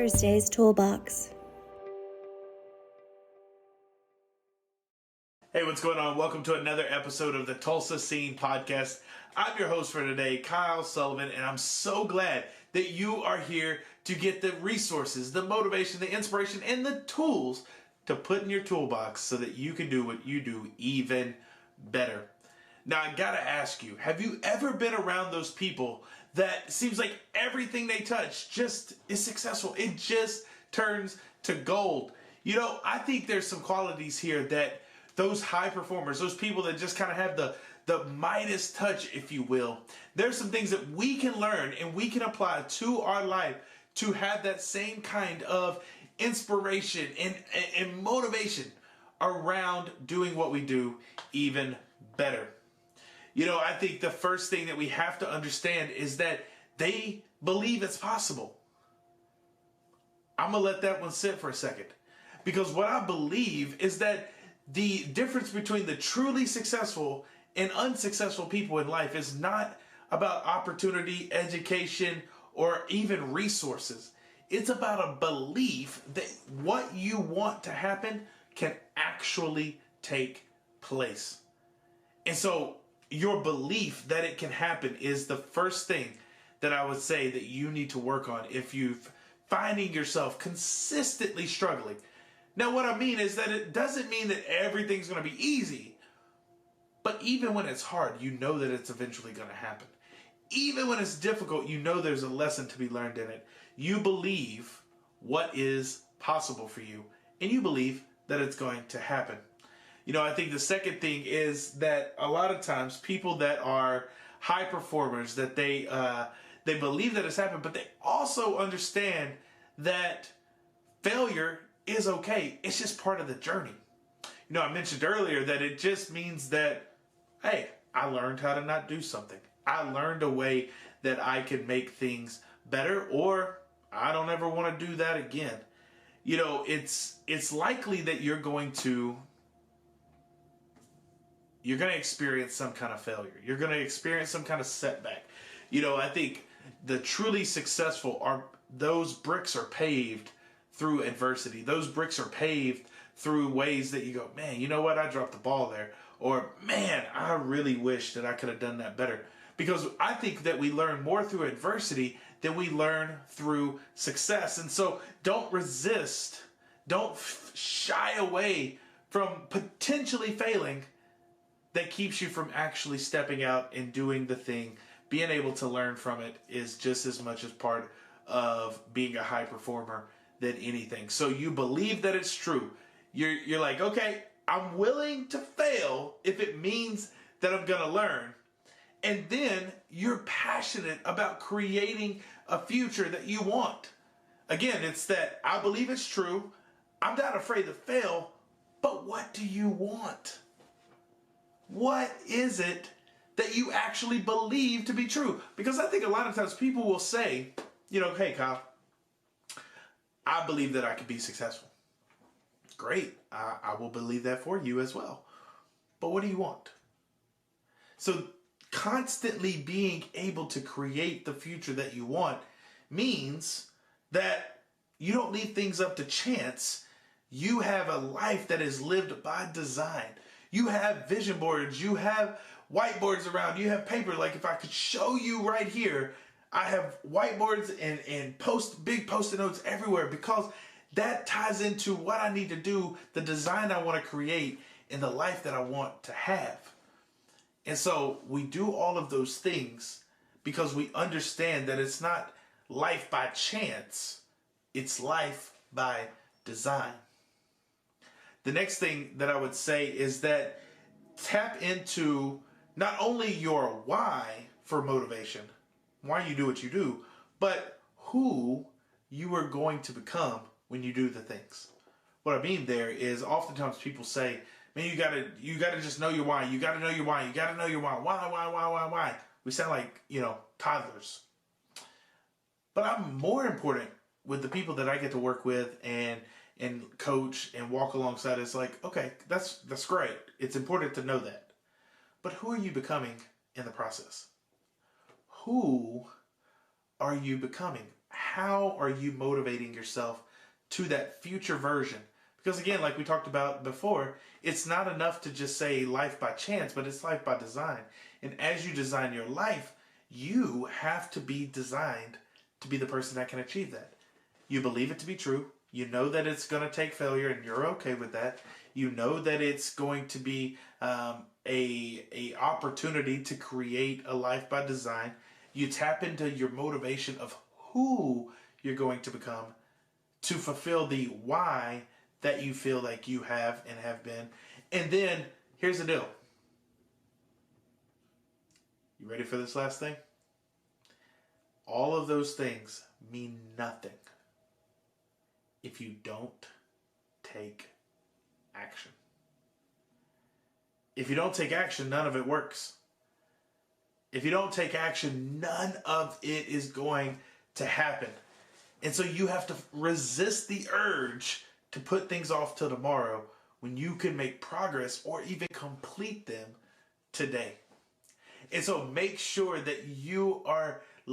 Thursday's Toolbox. Hey, what's going on? Welcome to another episode of the Tulsa Scene Podcast. I'm your host for today, Kyle Sullivan, and I'm so glad that you are here to get the resources, the motivation, the inspiration, and the tools to put in your toolbox so that you can do what you do even better. Now, I gotta ask you, have you ever been around those people that seems like everything they touch just is successful? It just turns to gold. You know, I think there's some qualities here that those high performers, those people that just kind of have the Midas touch, if you will, there's some things that we can learn and we can apply to our life to have that same kind of inspiration and motivation around doing what we do even better. You know, I think the first thing that we have to understand is that they believe it's possible. I'm going to let that one sit for a second. Because what I believe is that the difference between the truly successful and unsuccessful people in life is not about opportunity, education, or even resources. It's about a belief that what you want to happen can actually take place. And so your belief that it can happen is the first thing that I would say that you need to work on if you're finding yourself consistently struggling. Now, what I mean is that it doesn't mean that everything's going to be easy, but even when it's hard, you know that it's eventually going to happen. Even when it's difficult, you know there's a lesson to be learned in it. You believe what is possible for you, and you believe that it's going to happen. You know, I think the second thing is that a lot of times people that are high performers, that they believe that it's happened, but they also understand that failure is okay. It's just part of the journey. You know, I mentioned earlier that it just means that, hey, I learned how to not do something. I learned a way that I can make things better, or I don't ever want to do that again. You know, it's likely that you're going to experience some kind of failure. You're going to experience some kind of setback. You know, I think the truly successful those bricks are paved through adversity. Those bricks are paved through ways that you go, man, you know what? I dropped the ball there. Or, man, I really wish that I could have done that better. Because I think that we learn more through adversity than we learn through success. And so don't resist. Don't shy away from potentially failing that keeps you from actually stepping out and doing the thing. Being able to learn from it is just as much as part of being a high performer than anything. So you believe that it's true. You're like, okay, I'm willing to fail if it means that I'm going to learn. And then you're passionate about creating a future that you want. Again, it's that I believe it's true. I'm not afraid to fail. But what do you want? What is it that you actually believe to be true? Because I think a lot of times people will say, you know, hey, Kyle, I believe that I could be successful. Great. I will believe that for you as well. But what do you want? So constantly being able to create the future that you want means that you don't leave things up to chance. You have a life that is lived by design. You have vision boards. You have whiteboards around. You have paper. Like if I could show you right here, I have whiteboards and big Post-it notes everywhere because that ties into what I need to do, the design I want to create, and the life that I want to have. And so we do all of those things because we understand that it's not life by chance, it's life by design. The next thing that I would say is that tap into not only your why for motivation, why you do what you do, but who you are going to become when you do the things. What I mean there is oftentimes people say, man, you gotta just know your why. You gotta know your why. You gotta know your why. Why? We sound like, toddlers. But I'm more important with the people that I get to work with and coach and walk alongside. It's like, okay, that's great. It's important to know that. But who are you becoming in the process? Who are you becoming? how are you motivating yourself to that future version? Because again, like we talked about before, it's not enough to just say life by chance, but it's life by design. And as you design your life, you have to be designed to be the person that can achieve that. You believe it to be true. You know that it's going to take failure, and you're okay with that. You know that it's going to be a opportunity to create a life by design. You tap into your motivation of who you're going to become to fulfill the why that you feel like you have and have been. And then, here's the deal. You ready for this last thing? All of those things mean nothing if you don't take action. If you don't take action, none of it works. If you don't take action, none of it is going to happen. And so you have to resist the urge to put things off till tomorrow when you can make progress or even complete them today. And so make sure that you are